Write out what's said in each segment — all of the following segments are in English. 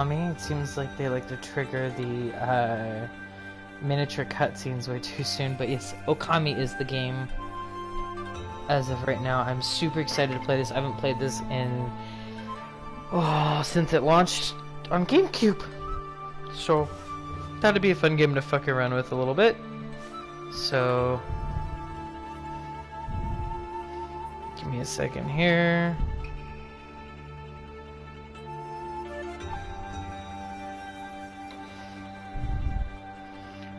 Okami, it seems like they like to trigger the miniature cutscenes way too soon, but yes, Okami is the game as of right now. I'm super excited to play this. I haven't played this in since it launched on GameCube, so that'd be a fun game to fuck around with a little bit. So give me a second here.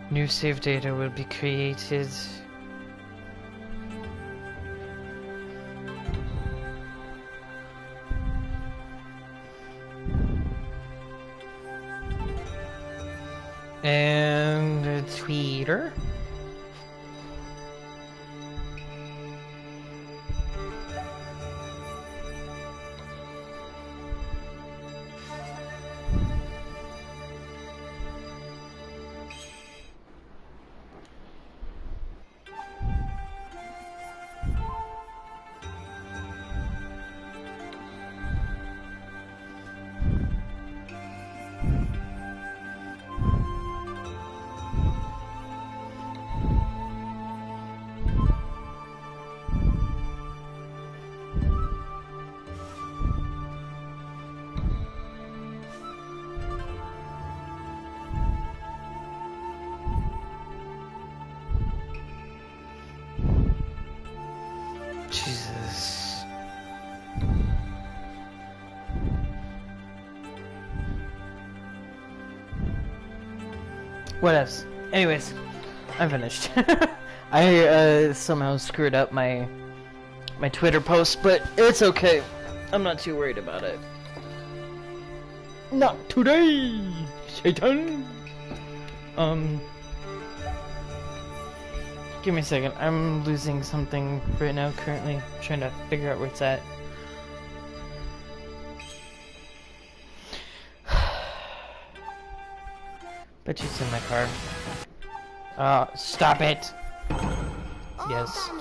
New save data will be created. And Twitter. Jesus. What else? Anyways, I'm finished. I somehow screwed up my Twitter post, but it's okay. I'm not too worried about it. Not today, Satan. Give me a second. I'm losing something right now. Currently, trying to figure out where it's at. Bet you it's in my car. Stop it! Yes.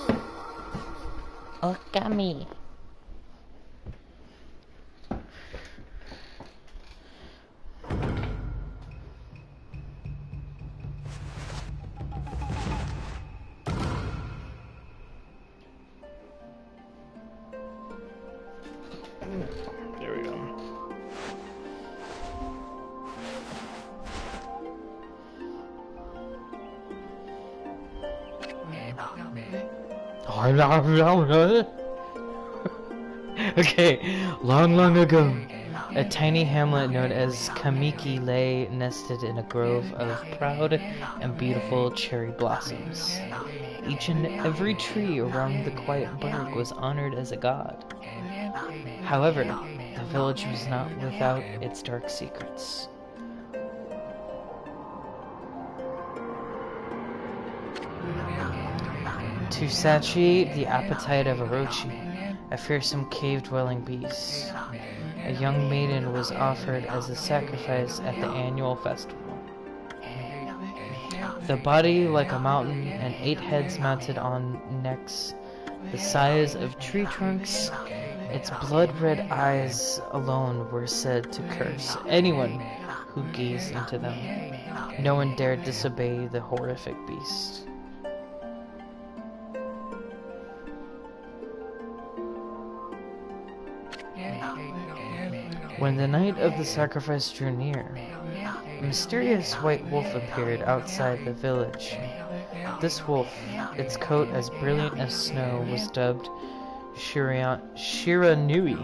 Okami. There we go. Okay, long ago, a tiny hamlet known as Kamiki lay nested in a grove of proud and beautiful cherry blossoms. Each and every tree around the quiet burg was honored as a god. However, the village was not without its dark secrets. To satiate the appetite of Orochi, a fearsome cave-dwelling beast, a young maiden was offered as a sacrifice at the annual festival. The body like a mountain and 8 heads mounted on necks the size of tree trunks, its blood-red eyes alone were said to curse anyone who gazed into them. No one dared disobey the horrific beast. When the night of the sacrifice drew near, a mysterious white wolf appeared outside the village. This wolf, its coat as brilliant as snow, was dubbed Shiranui.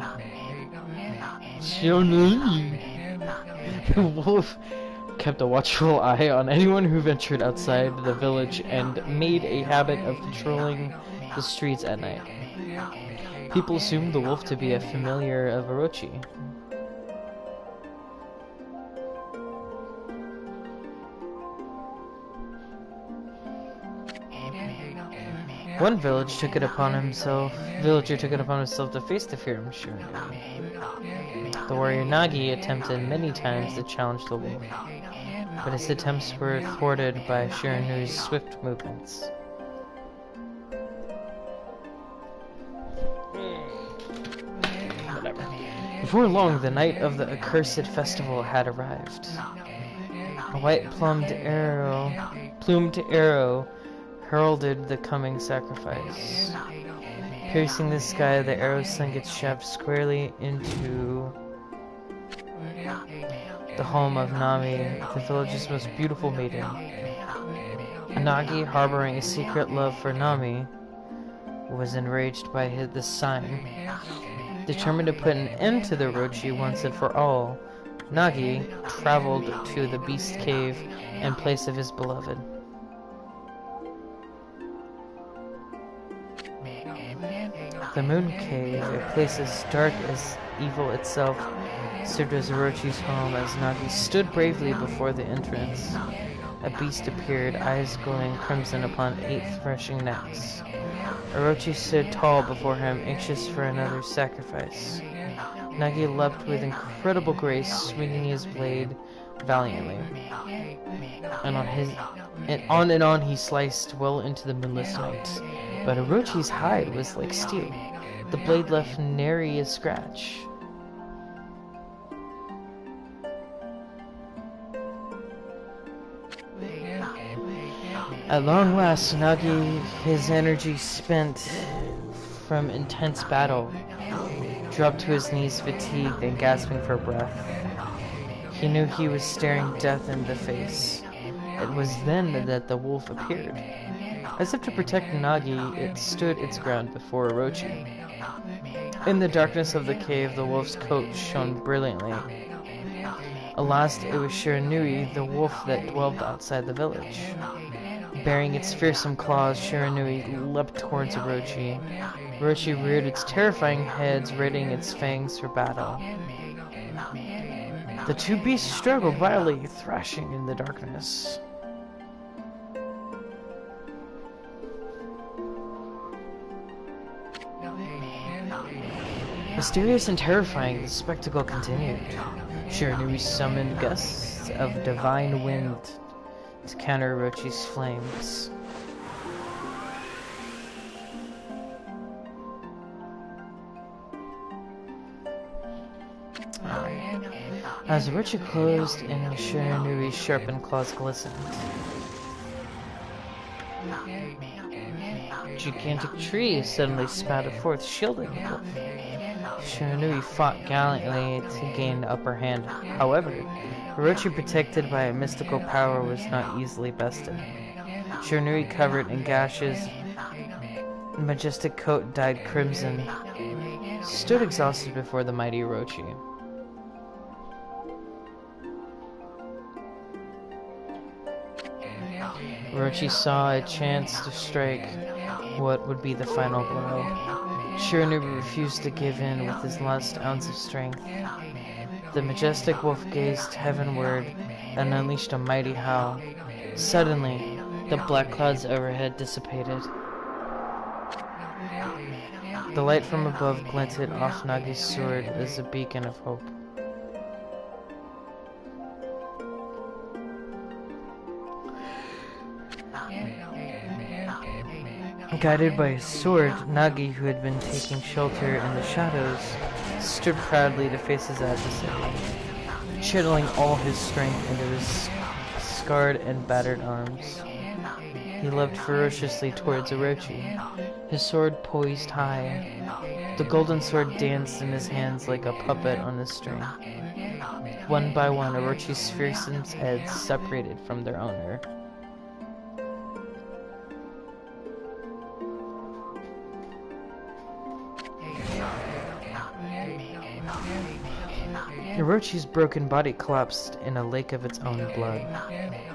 The wolf kept a watchful eye on anyone who ventured outside the village and made a habit of patrolling the streets at night. People assumed the wolf to be a familiar of Orochi. One villager took it upon himself to face the fear of Shiranui. The warrior Nagi attempted many times to challenge the wolf, but his attempts were thwarted by Shiranui's swift movements. Whatever. Before long, the night of the accursed festival had arrived. A white plumed arrow heralded the coming sacrifice. Piercing the sky, the arrow sunk its shaft squarely into the home of Nami, the village's most beautiful maiden. Nagi, harboring a secret love for Nami, was enraged by this sign. Determined to put an end to the Orochi once and for all, Nagi traveled to the Beast Cave in place of his beloved. The Moon Cave, a place as dark as evil itself, served as Orochi's home as Nagi stood bravely before the entrance. A beast appeared, eyes glowing crimson upon 8 threshing necks. Orochi stood tall before him, anxious for another sacrifice. Nagi leapt with incredible grace, swinging his blade valiantly. On and on he sliced well into the moonless night. But Orochi's hide was like steel. The blade left nary a scratch. At long last, Nagi, his energy spent from intense battle, dropped to his knees fatigued and gasping for breath. He knew he was staring death in the face. It was then that the wolf appeared. As if to protect Nagi, it stood its ground before Orochi. In the darkness of the cave, the wolf's coat shone brilliantly. Alas, it was Shiranui, the wolf that dwelled outside the village. Bearing its fearsome claws, Shiranui leapt towards Orochi. Orochi reared its terrifying head, readying its fangs for battle. The two beasts struggled violently, thrashing in the darkness. Mysterious and terrifying, the spectacle continued. Shiranui summoned gusts of divine wind to counter Orochi's flames. As Orochi closed in, Shiranui's sharpened claws glistened. Gigantic trees suddenly spouted forth, shielding the wolf. Shiranui fought gallantly to gain the upper hand. However, Orochi, protected by a mystical power, was not easily bested. Shiranui, covered in gashes, majestic coat dyed crimson, stood exhausted before the mighty Orochi. Orochi saw a chance to strike what would be the final blow. Shiranui refused to give in with his last ounce of strength. The majestic wolf gazed heavenward and unleashed a mighty howl. Suddenly, the black clouds overhead dissipated. The light from above glinted off Nagi's sword as a beacon of hope. Guided by his sword, Nagi, who had been taking shelter in the shadows, stood proudly to face his adversary, channeling all his strength into his scarred and battered arms. He leapt ferociously towards Orochi, his sword poised high. The golden sword danced in his hands like a puppet on a string. One by one, Orochi's fearsome heads separated from their owner. Orochi's broken body collapsed in a lake of its own blood.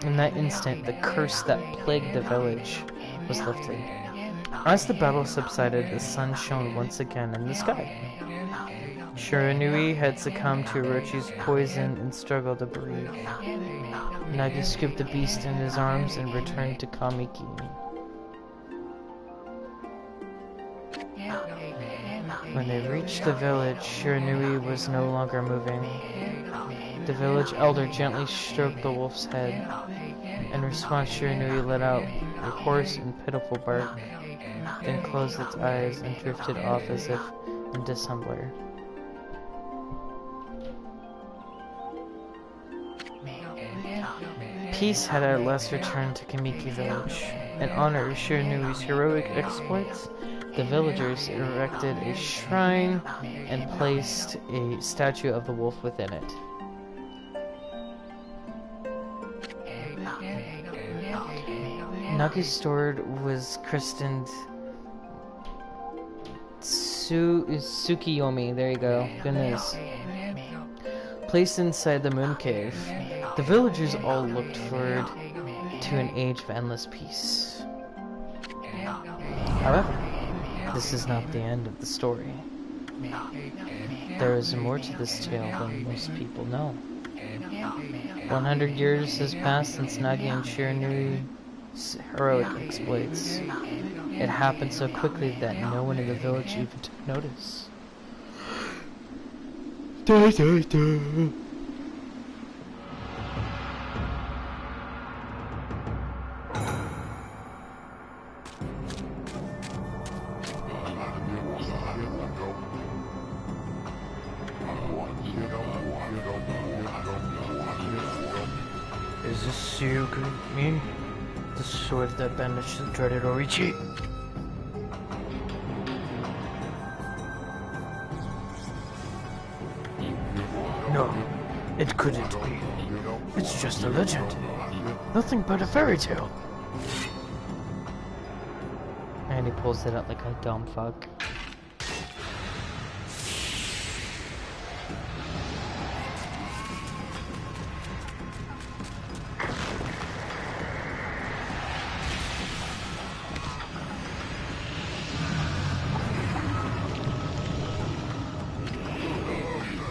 In that instant, the curse that plagued the village was lifted. As the battle subsided, the sun shone once again in the sky. Shiranui had succumbed to Orochi's poison and struggled to breathe. Nagi scooped the beast in his arms and returned to Kamiki. When they reached the village, Shiranui was no longer moving. The village elder gently stroked the wolf's head. In response, Shiranui let out a hoarse and pitiful bark, then closed its eyes and drifted off as if in slumber. Peace had at last returned to Kamiki village. In honor of Shiranui's heroic exploits, the villagers erected a shrine and placed a statue of the wolf within it. Nagi's sword was christened Tsukiyomi. There you go. Good news. Placed inside the moon cave, the villagers all looked forward to an age of endless peace. However, this is not the end of the story. There is more to this tale than most people know. 100 years has passed since Nagi and Shiranui's heroic exploits. It happened so quickly that no one in the village even took notice. Is this you, me? The sword that banished the dreaded Orichi? No, it couldn't be. It's just a legend. Nothing but a fairy tale. And he pulls it out like a dumb fuck.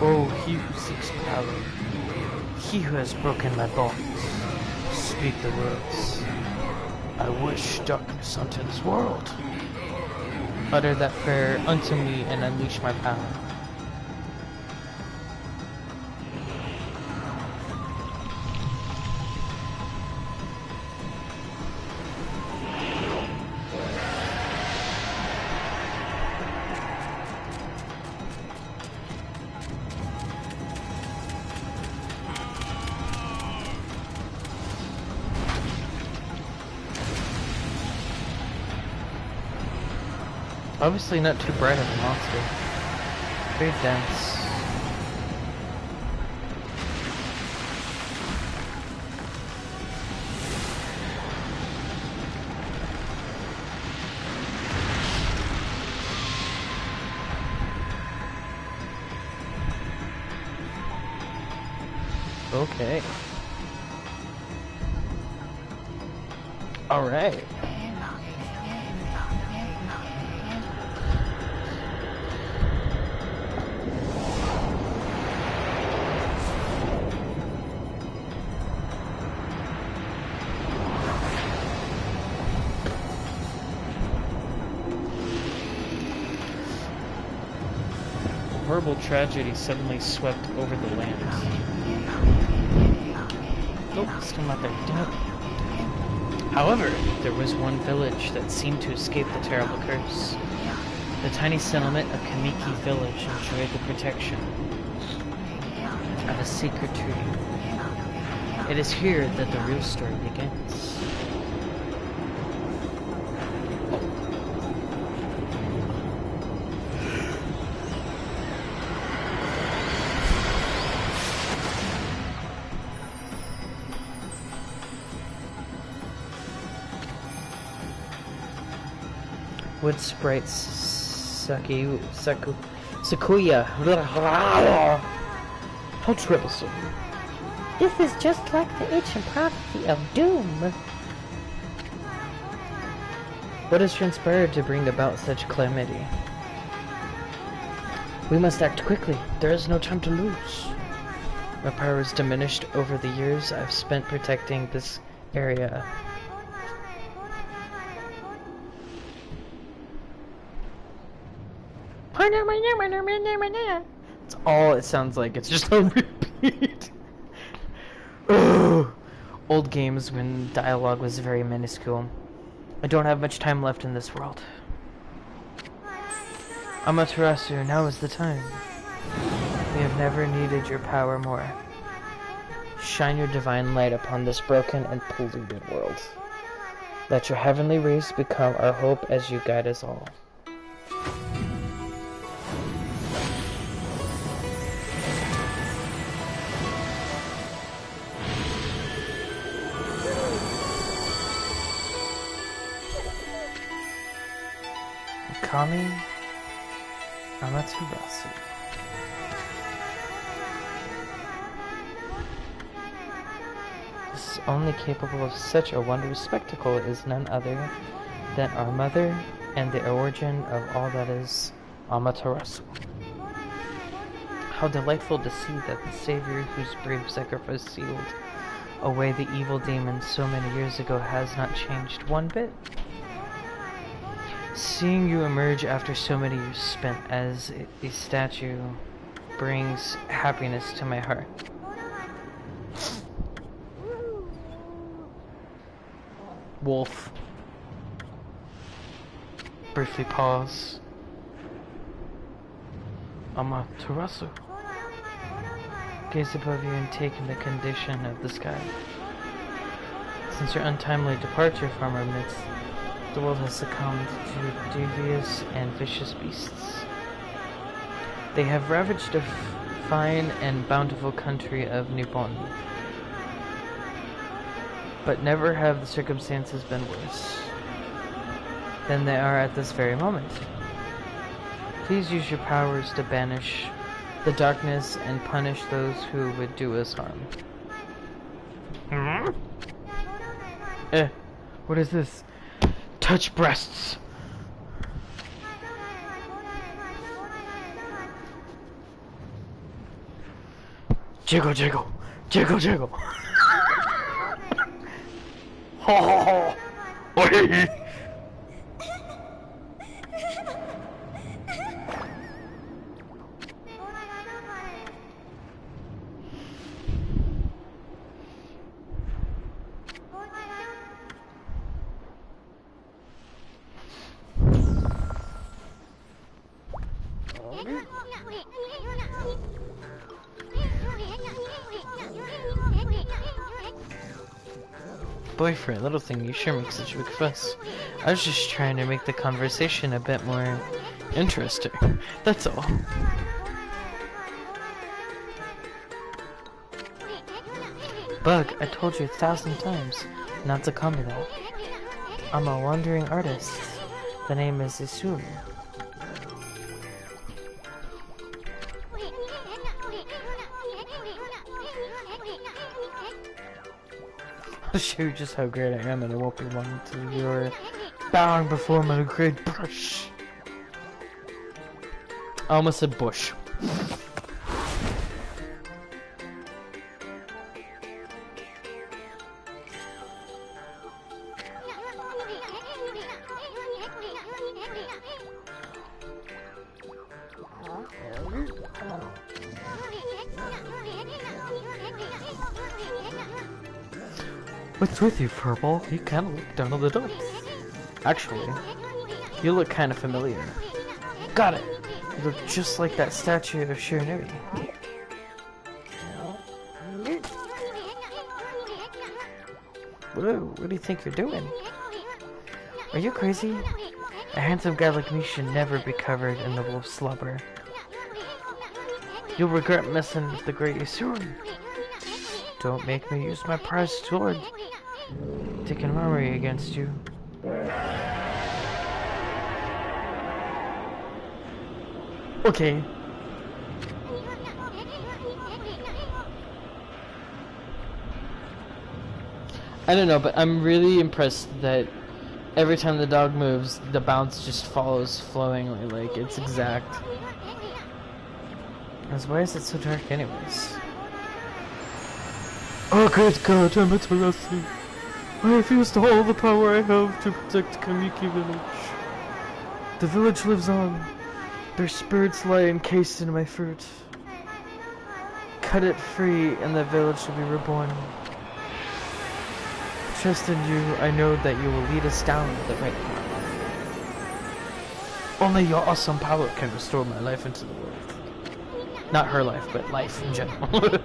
Oh, he who seeks power, he who has broken my bonds, speak the words. I wish darkness unto this world. Utter that prayer unto me and unleash my power. Obviously not too bright of a monster. Very dense. Okay. Alright. Horrible tragedy suddenly swept over the land. Nope, still not there. Damn it. However, there was one village that seemed to escape the terrible curse. The tiny settlement of Kamiki Village enjoyed the protection of a sacred tree. It is here that the real story begins. Wood sprites, Sakuya. How troublesome. This is just like the ancient prophecy of doom. What has transpired to bring about such calamity? We must act quickly. There is no time to lose. My power is diminished over the years I've spent protecting this area. That's all it sounds like. It's just a repeat. Old games when dialogue was very minuscule. I don't have much time left in this world. Amaterasu, now is the time. We have never needed your power more. shine your divine light upon this broken and polluted world. Let your heavenly rays become our hope as you guide us all. Okami Amaterasu. This only capable of such a wondrous spectacle is none other than our mother and the origin of all that is Amaterasu. How delightful to see that the Savior whose brave sacrifice sealed away the evil demons so many years ago has not changed one bit. Seeing you emerge after so many years spent as a statue brings happiness to my heart. Wolf. Briefly pause. Amaterasu. Gaze above you and take in the condition of the sky. Since your untimely departure from our midst, the world has succumbed to devious and vicious beasts. They have ravaged a fine and bountiful country of Nippon. But never have the circumstances been worse than they are at this very moment. Please use your powers to banish the darkness and punish those who would do us harm. What is this? Touch breasts. Jiggle, jiggle, jiggle, jiggle. Ho ho ho! Oi! Boyfriend, little thing, you sure make such a big fuss. I was just trying to make the conversation a bit more interesting. That's all. Bug, I told you 1,000 times not to call me that. I'm a wandering artist. The name is Isuru. I'll show you just how great I am, and I won't be long until you're bowing before my great brush. I almost said bush. What's with you, Purple? You kind of look down on the dumps. Actually, you look kind of familiar. Got it! You look just like that statue of Shiranui. Whoa, what do you think you're doing? Are you crazy? A handsome guy like me should never be covered in the wolf's slobber. You'll regret messing with the great Isuru. Don't make me use my prized sword. Taking memory against you. Okay. I don't know, but I'm really impressed that every time the dog moves, the bounce just follows flowingly, like it's exact. Why is it so dark anyways? Oh good God, Amaterasu! I have used all the power I have to protect Kamiki village. The village lives on. Their spirits lie encased in my fruit. Cut it free and the village will be reborn. Trust in you, I know that you will lead us down the right path. Only your awesome power can restore my life into the world. Not her life, but life in general.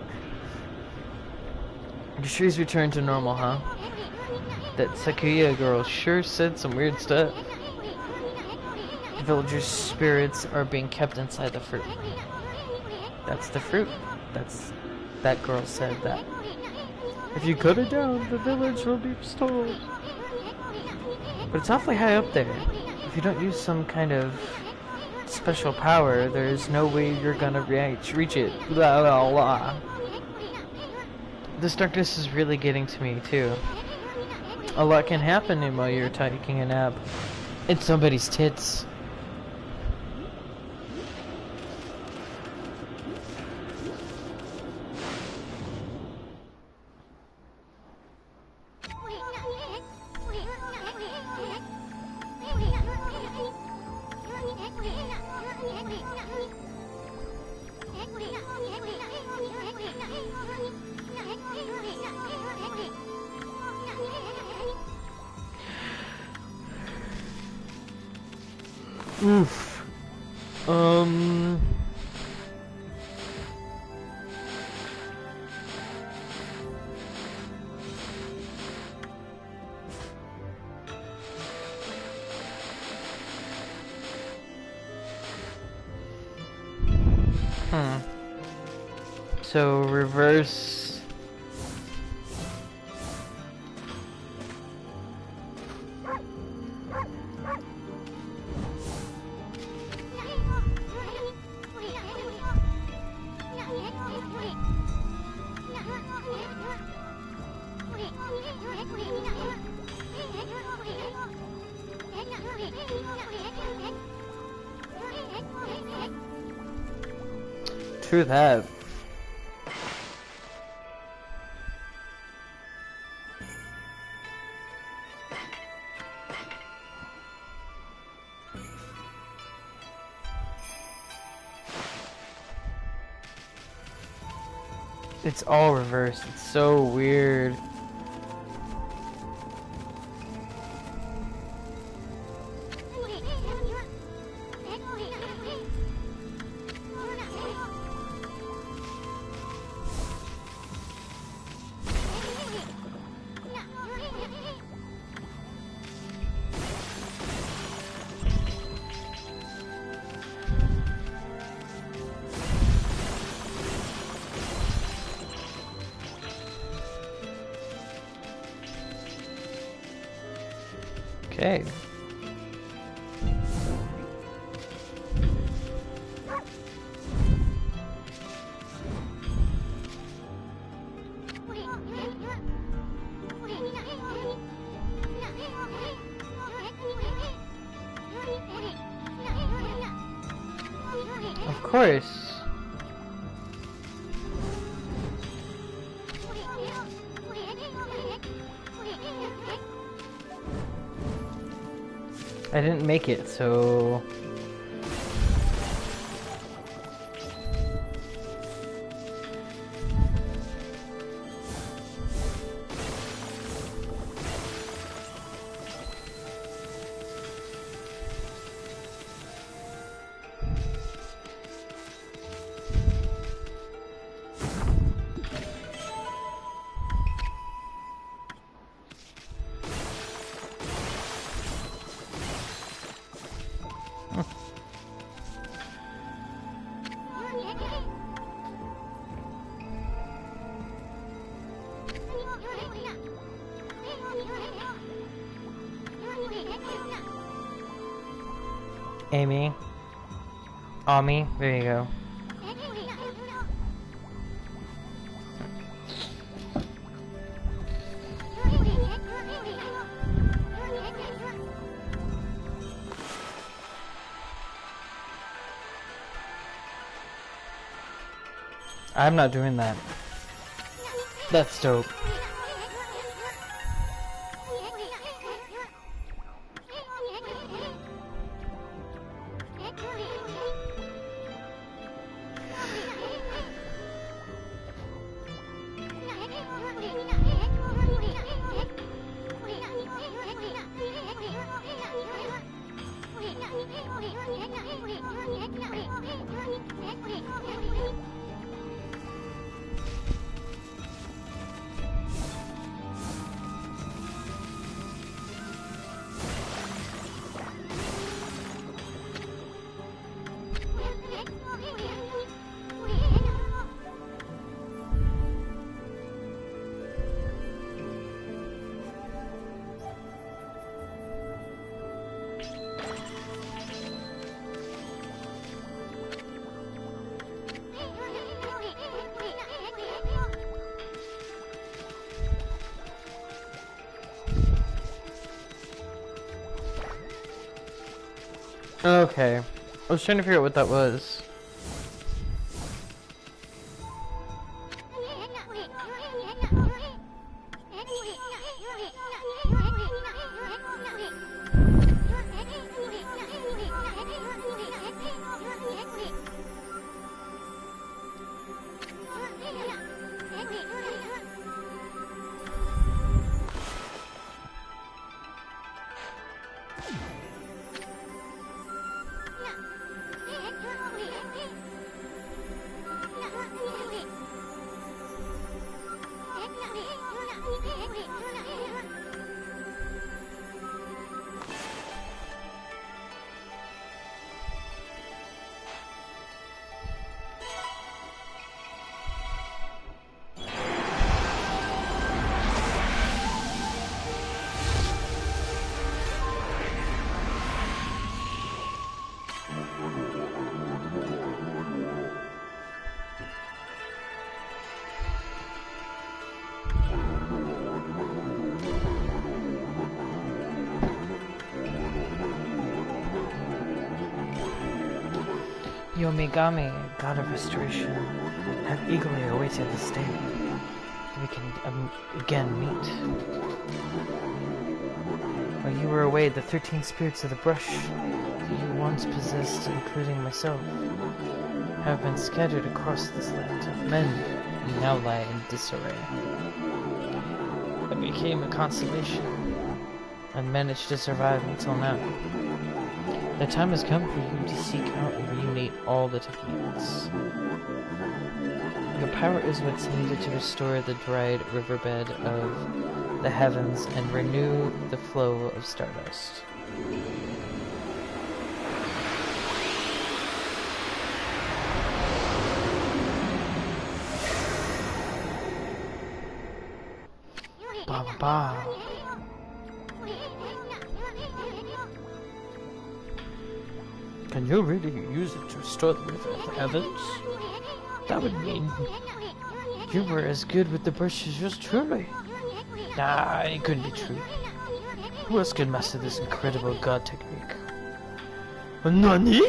Your trees returned to normal, huh? That Sakuya girl sure said some weird stuff. Villagers' spirits are being kept inside the fruit. That's the fruit. That girl said that. If you cut it down, the village will be restored. But it's awfully high up there. If you don't use some kind of special power, there's no way you're gonna reach it. Blah, blah, blah. This darkness is really getting to me, too. A lot can happen while you're taking a nap. It's somebody's tits. Oof. So reverse. True that. It's all reversed. It's so weird. Okay. Of course. I didn't make it, so... Amy. Ami, there you go. I'm not doing that. That's dope. Okay. I was trying to figure out what that was. Yomigami, god of restoration, have eagerly awaited this day. We can again meet. While you were away, the 13 spirits of the brush that you once possessed, including myself, have been scattered across this land of men and now lie in disarray. I became a constellation and managed to survive until now. The time has come for you to seek out and reunite all the techniques. Your power is what's needed to restore the dried riverbed of the heavens and renew the flow of stardust. Ba ba ba. Can you really use it to restore the river of the heavens? That would mean you were as good with the brush as yours truly. Nah, it couldn't be true. Who else could master this incredible god technique? Nani?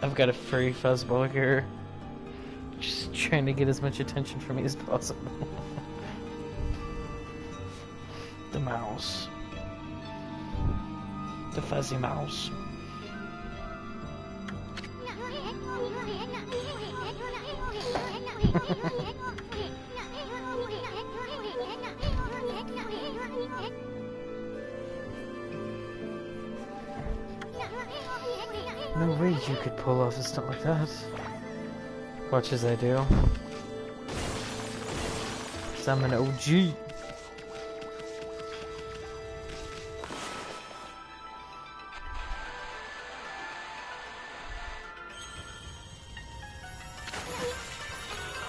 I've got a furry fuzzball here, just trying to get as much attention from me as possible. The mouse. The fuzzy mouse. No way you could pull off a stunt like that. Watch as I do. 'Cause I'm an OG.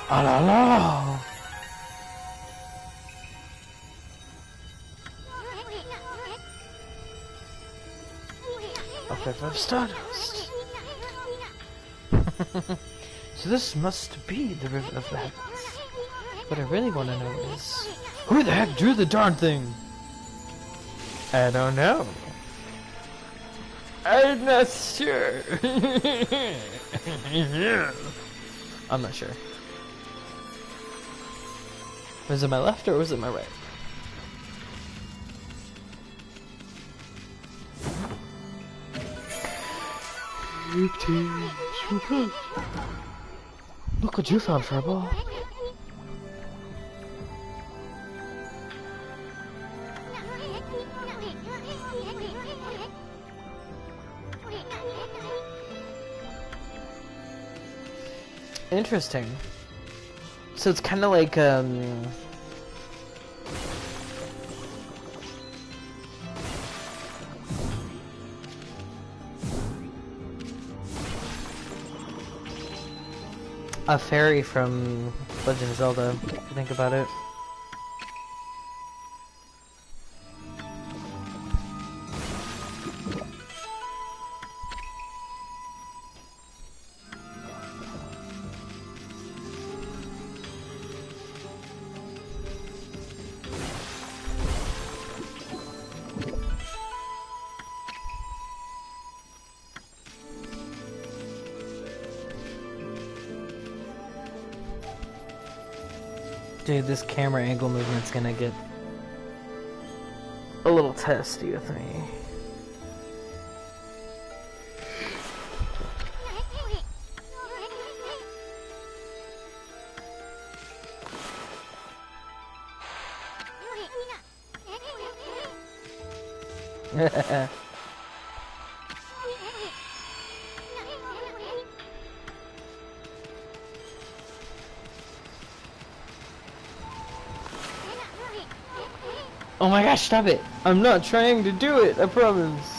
Ah la la! Okay, 5 stardust. So this must be the River of the Heavens. What I really want to know is, who the heck drew the darn thing? I don't know. I'm not sure. I'm not sure. Was it my left or was it my right? Look what you found, Furball. Interesting. So it's kind of like, a fairy from Legend of Zelda, if you think about it. Dude, this camera angle movement's gonna get a little testy with me. Oh my gosh, stop it! I'm not trying to do it, I promise.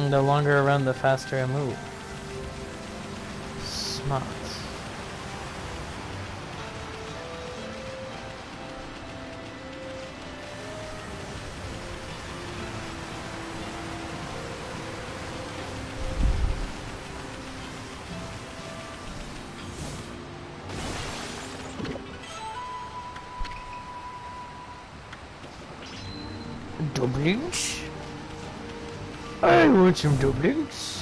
The longer I run, the faster I move. Smart. Doublings? I want some doublings.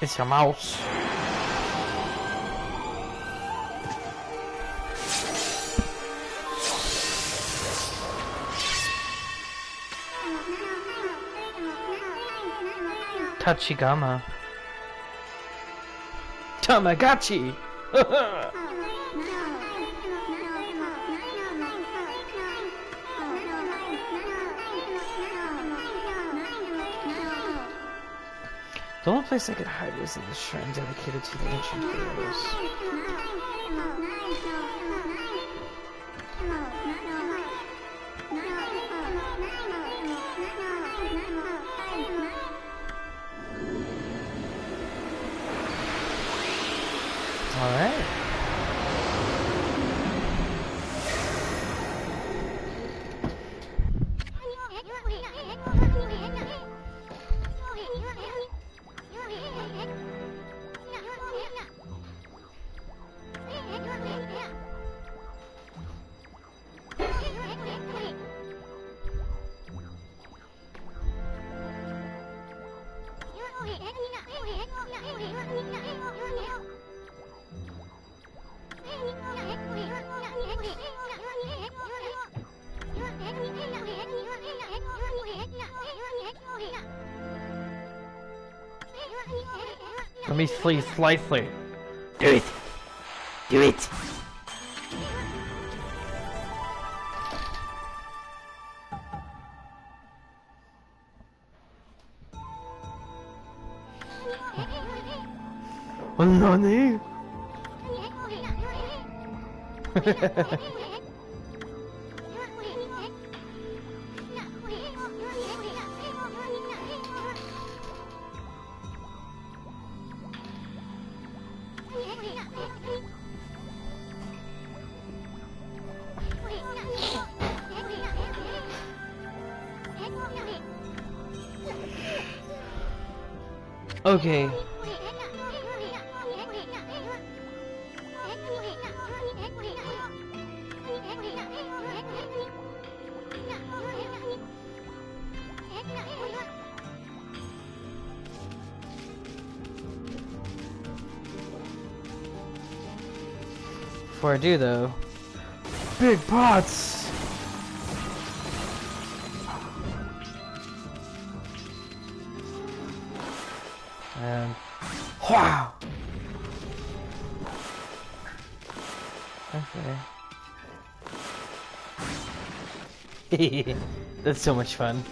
It's a mouse. Tachigama. Tamagotchi. The only place I could hide was in the shrine dedicated to the ancient heroes. Alright. Let me sleep slightly. Do it! Do it! Oh, Nani? Okay. Before I do though, big pots! And wow! Okay. That's so much fun.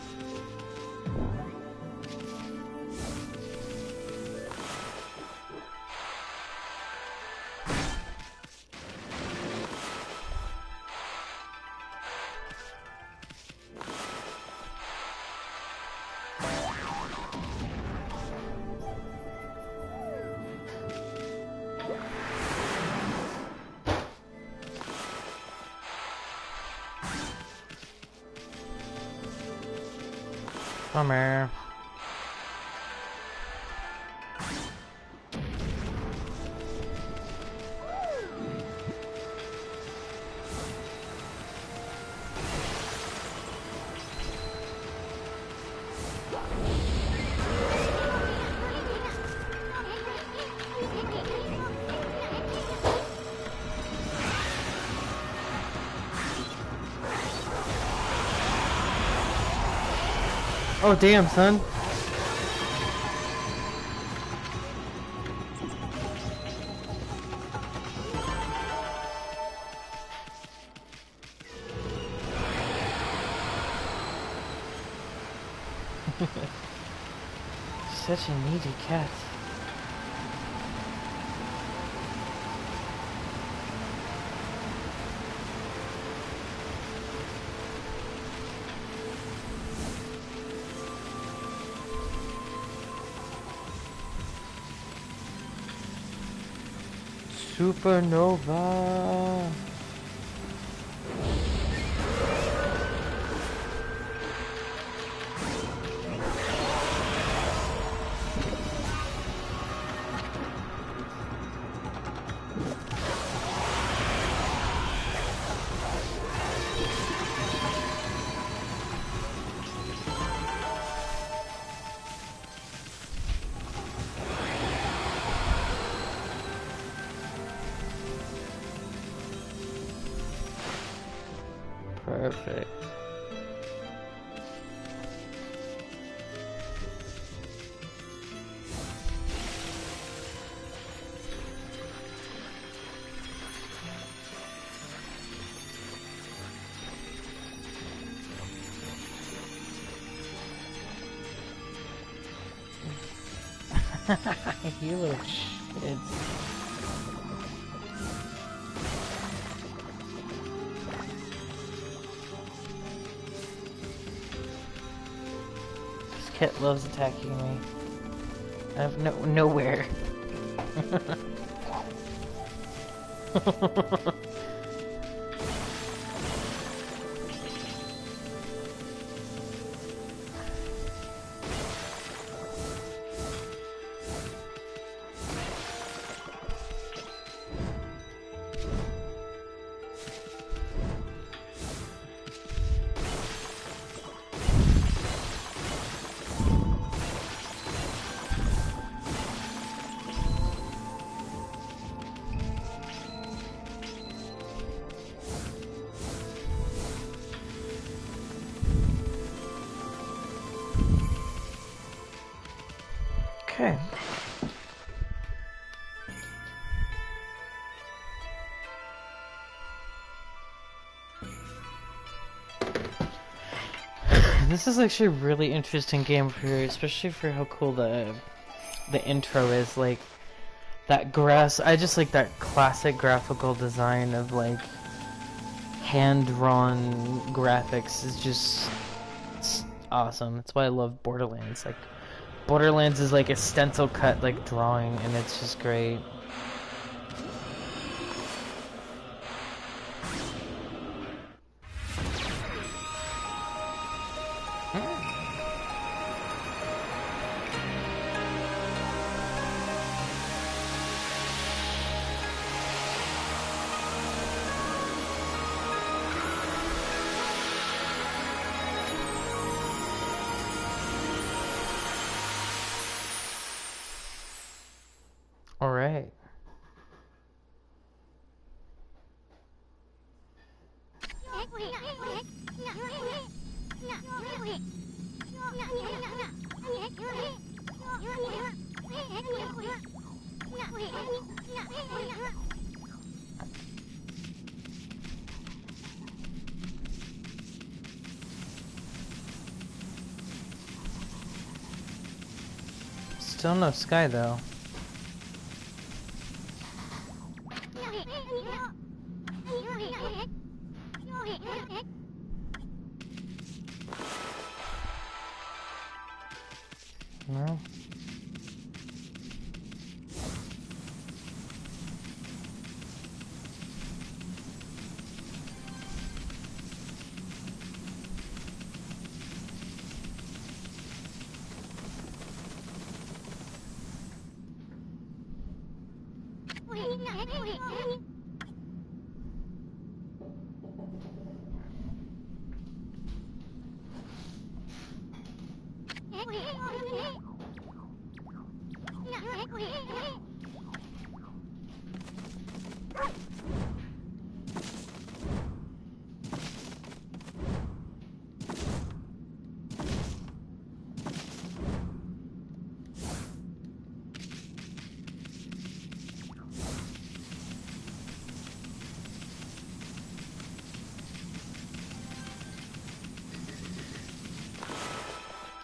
Come here. Oh damn, son. Such a needy cat. Supernova. Perfect. You little shit. This cat loves attacking me. I have nowhere. Okay. This is actually a really interesting game for, especially for how cool the intro is. Like that grass, I just like that classic graphical design of like hand-drawn graphics is just it's awesome. That's why I love Borderlands. Like Borderlands is like a stencil cut like drawing, and it's just great. Still no sky though. No.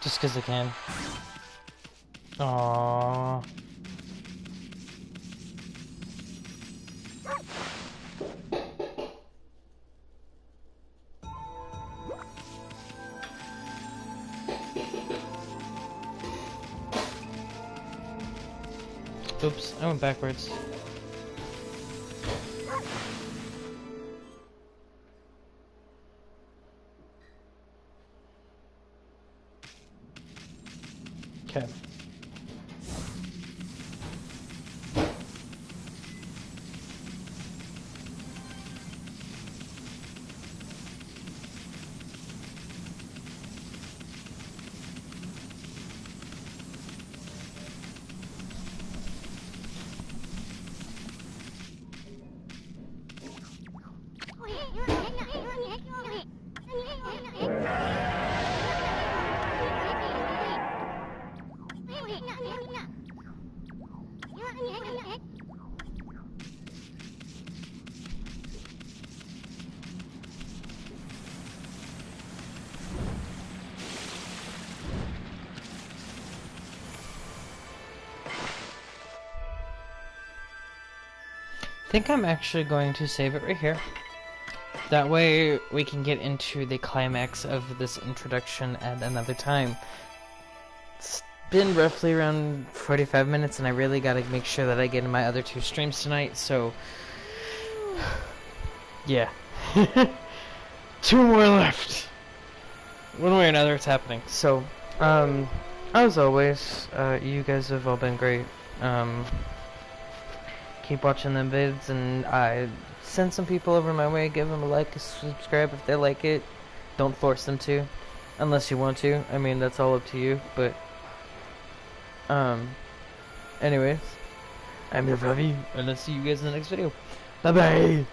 Just 'cause I can. Aww. Oops, I went backwards. Okay. I think I'm actually going to save it right here. That way we can get into the climax of this introduction at another time. It's been roughly around 45 minutes and I really gotta make sure that I get in my other 2 streams tonight, so yeah. 2 more left. One way or another it's happening. So, as always, you guys have all been great. Keep watching them vids, and I send some people over my way, give them a like, a subscribe if they like it. Don't force them to, unless you want to. I mean, that's all up to you, but, anyways, I'm TheFluffy, and I'll see you guys in the next video. Bye-bye!